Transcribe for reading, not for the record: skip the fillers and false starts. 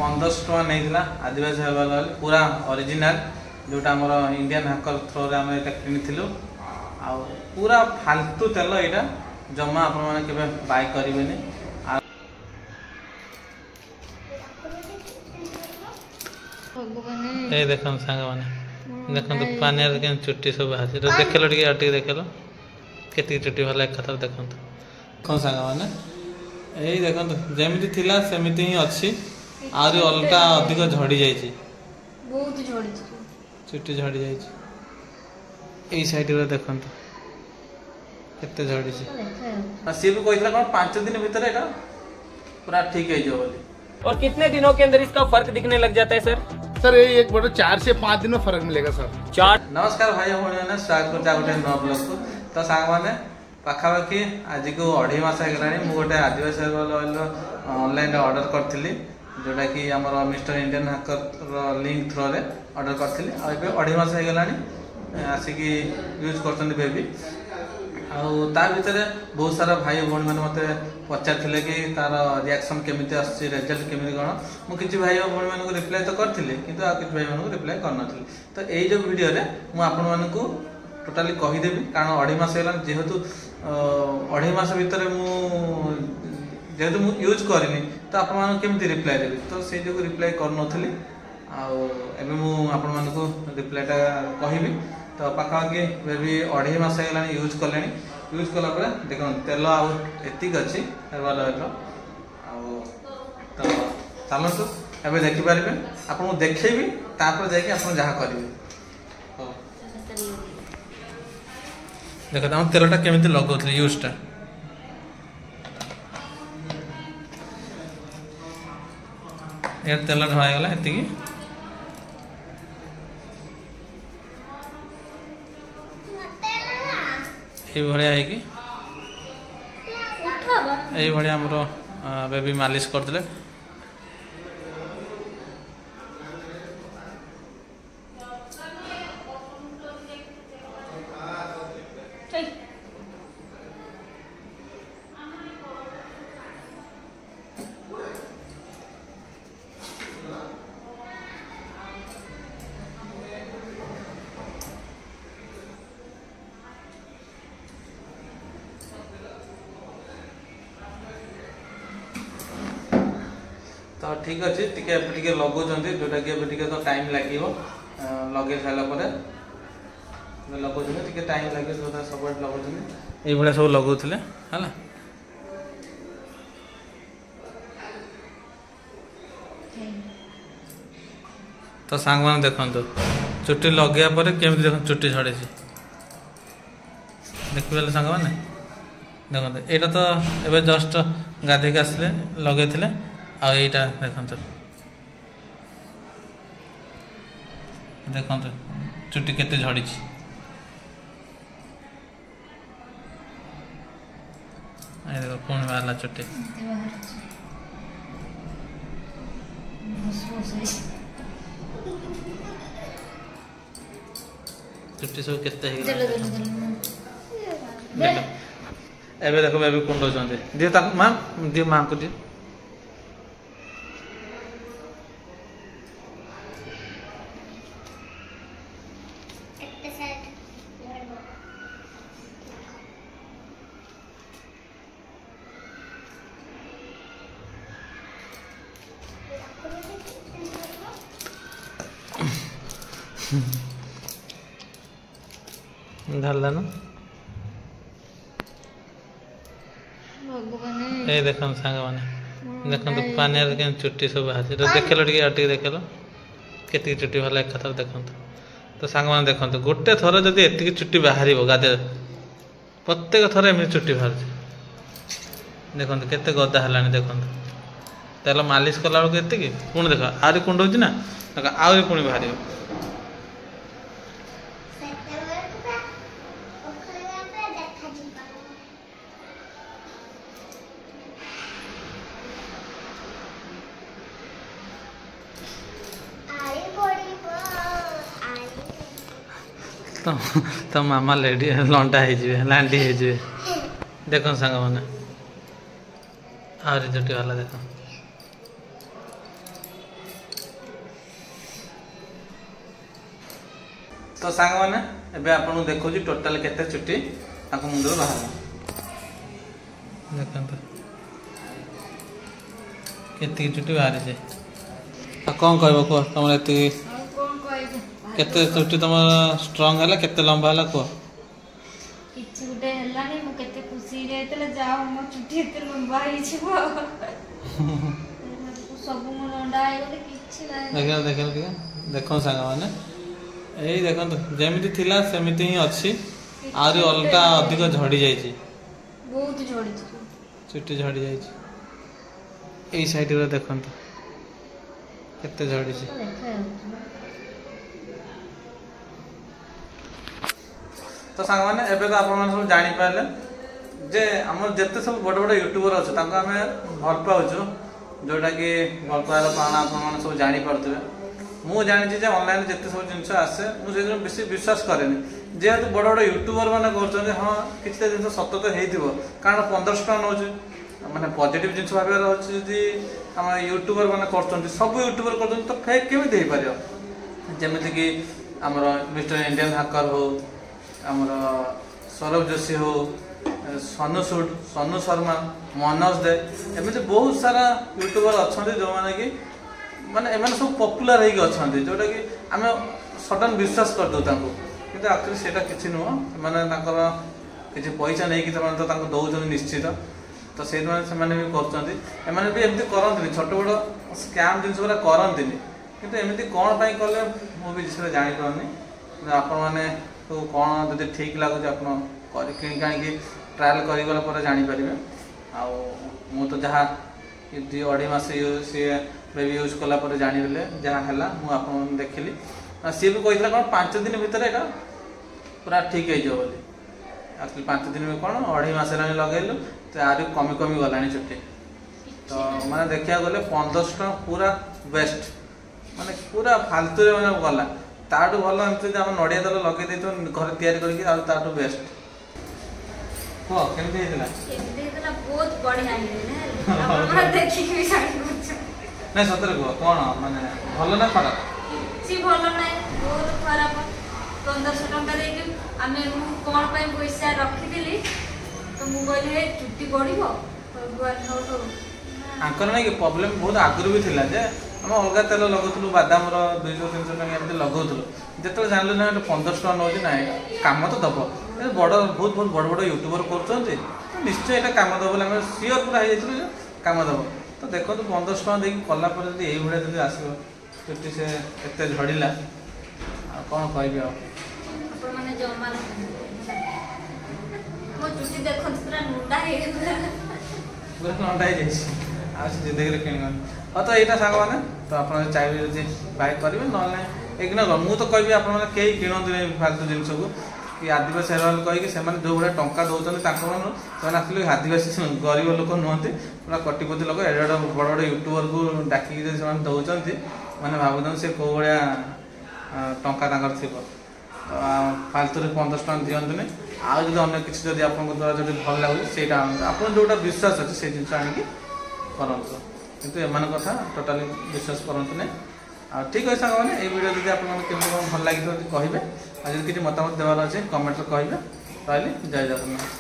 1500 टका नहीं आदिवासी herbal oil पूरा ओरिजिनल जोटा आम इंडियन हैकर थ्रो रे आम किनी आ पूरा फालतू तेल यहाँ जमा आपने बाय करेंगे। ये देख सांग मैंने देखो पानी के चुट्टी सब बाहर देखल टे देखल के चुट्टी भला एक कथा देखो कौन सांग मैंने यही देखो जमी थी सेमती ही अच्छी आहरी अलगा अधिक झड़ी जाइए चुट्टी झड़ी जाइए साइड रे देखो केते झड़ी सी भी कहता कौन 5 दिन भीतर यहाँ पूरा ठीक है। और कितने दिनों के अंदर इसका फर्क दिखने लग जाता है सर? सर ये एक बड़ा 4 से 5 दिन में फर्क मिलेगा सर। 4 नमस्कार भाई भाई मैंने स्वागत करते गोटे नवा ब्लॉग को। तो सांग मैंने पाखापाखि आज को 2.5 मास हो गोटे Adivasi herbal oil online order करी जोटा कि आमर mister Indian hacker link through रे ऑर्डर करी 2.5 मास हो आसिकी यूज कर बेबी ता भर बहुत सारा भाई भौणी मैंने मत पचार कि तार रिएक्शन केमी रिजल्ट केमी कौन मुझे भाई भौणी मानक रिप्लाई तो करी किंतु आ किसी भाई मानक रिप्लाई करनी। तो यही जो वीडियो मुझे टोटाली कहीदेवी कारण 2.5 मास है जेहेतु 2.5 मास भितर जेहेतु मुझे यूज करनी तो आपमि रिप्लाई देवी तो से जो रिप्लाई करूनी आपको रिप्लाईटा कहबी। तो पाखापाखि बेबी 2.5 मास हो यूज कले यूज कला देख तेल आतीक अच्छी हर्बाल ऑयल तो चलतु एवं देखिपारे आपको देखी तापर जाकि जहाँ करेंगे देख तेलटा केमी लगौली यूजटा ये तेल ढलागला ये भाया आमर बेबी मालिश करदे तो ठीक अच्छे टे लगुंट जोटा कि तो टाइम लगे लगे सारापर लगुंट टाइम लगे सब लगुंट ये सब लगुले है। तो सांग मैंने देखो चुट्टी लगे केमी देख चुट्टी झड़े देखिए सांग मैंने देखो यहाँ तो ये जस्ट गाधे आसले लगे आईटा देखो देखो चुट्टी केते झड़ी देखो पुणी बाहर चुट्टी चुट्टी सब केते एबे देखो बेबी कुंडौं दिए माँ दिए माँ को दिए ढाला ना ये देख सांग मैंने देखो पानी के चुट्टी सब बाहर देखल टे देखल के चुट्टी भला एक कथा देखो। तो सांग मैंने देखो गोटे थर जदि एति चुट्टी बाहर गाधे प्रत्येक थर एम चुट्टी बाहर देखो केते गदा है देखो तेल मालिश कला बेलू ये पुणी देख आहरी कुंडौ ना देख आहरी पुणी बाहर तो मामा लेडी लंटा लांडी देख सांग मैंने आहरी चुट्टी वाला देख तो सांग मैंने एबे आपन देखो टोटाल केते चुट्टी आपको मुंडर बाहर देखंत केते चुट्टी बाहर जे कौन कहबो को तुम एति केते चुट्टी तुम स्ट्रांग हला केते लंबा हला को किछि गुटे हला नै मु केते खुशी रे तले जाओ मो चुट्टी एते लंबा ही छिबो सब मो लंडा आइ गले किछि नै देखो देखो सांग माने एई देखो जेमिति थिला सेमिति ही अछि आरो अलटा अधिक झड़ी जाई छी बहुत झड़ी छी चुट्टी झड़ी जाई छी एई साइड रे देखो केते झड़ी छी तो सांग माने एबे तो आपन सब जानि पाले जे हमर जत्ते सब बड़ बड़ यूट्यूबर अछि तांको हमें भल पाउछु जोटा कि भल पार पाना आपन सब जानि पड़तबे मु जानि जे ऑनलाइन जत्ते सब जिंस आसे मु जे बेसी विश्वास करेनी जेहेतु बड़ बड़ यूट्यूबर माने करछन हां किछते जिंस सत्य तो हेइथिबो कारण 1500 टका नउछ माने पॉजिटिव जिंस भाबे रहछ जदी हम यूट्यूबर माने करछन सब यूट्यूबर करछन तो फेक केमे देई पारियो जेमिति कि हमर मिस्टर इंडियन हैकर हो हमर सौरभ जोशी हो सोनू सूद सोनू शर्मा मनोज दे एमती बहुत सारा यूट्यूबर अच्छा जो माने कि माने एमन सब पॉपुलर होई अच्छा जोटा कि आम सडन विश्वास कर दो तांको किंतु एक्चुअली सेटा किछि नुह माने तांकर किछि पैसा नै कि तमन तो तांको दउछन निश्चित तो से माने से माने भी करछन्ती एमाने भी एमती करन्ती छोट बड़ स्कैम जिंस वाला करन्ती किंतु एमती कोन पई करले मो भी जिसरे जानि पारनी आपण माने तो कौन जब ठीक लगुच आप कहीं ट्रायल कर जानी पारे मु तो जहाँ अढ़ी मस सी बेबी यूज कलापर जानीले जहाँ है मुझे देखिली सी भी कही कौन 5 दिन भितर यहाँ पूरा ठीक हो एक्चुअली 5 दिन में कौन अढ़ी मस लगेलु तो आर कमी कमी गला चुट्टी तो मैंने देखा गले 1500 टका पूरा बेस्ट माने पूरा फालतू रे मैंने गला ताटू भल एमती नड़िया तेल लगे घर तैयारी करके बेस्ट कह केमती हेतला बहुत बढ़िया है देखि भी साड़ी नहीं सतरे कह कौन माने भल ना खराब किछि भल नै बहुत खराब 1500 टका देके आमे कोन पई पैसा रखी दिली तो मु कहली चुट्टी बढ़िबो तो आंकर नहीं कि प्रॉब्लम बहुत आगुरी भी थिला जे हम अलग तेल लगुलु बादाम 200-300 टका एमती लगुलु जो जानलु ना 1500 टका नौ ना कम तो दब बड़ बहुत बहुत बड़ बड़ यूट्यूबर कर निश्चय यहाँ कम दब बोले सियोर पूरा हो कम दब तो देखो 1500 टका देकी कलापर जब ये जब आसो चुट्टी से एत झड़ला कौन कह पूरा नंडा हो जाए देखिए कि हाँ तो यहाँ सांग मैंने तो आप चाहिए जी बाय करेंगे ना एक न मुझे तो कहि आप कहीं किणती फालतू जिन को कि आदिवासी हेयर ऑयल कहीकि से जो भाई टंका दौरान से आसली आदिवासी गरीब लोक नुहति पूरा कटिपति लोक एडे बड़ बड़ यूट्यूबर को डाकिक से दौरान मैंने भावुन से कौ भाया टंका थी तो फालतू 1500 टका दिंतुनि आज जब अगर किसी जब आप द्वारा जो भल लगे से आप जोटा विश्वास अच्छे से जिन आनिकी करतु किंतु एमान कथा टोटाली विश्वास करतु नहीं ठीक है सांग मैंने ये वीडियो जब आपको भल लगे कहे आज किसी मतामत देवार अच्छे कमेंट कहे रही जय जगन्नाथ।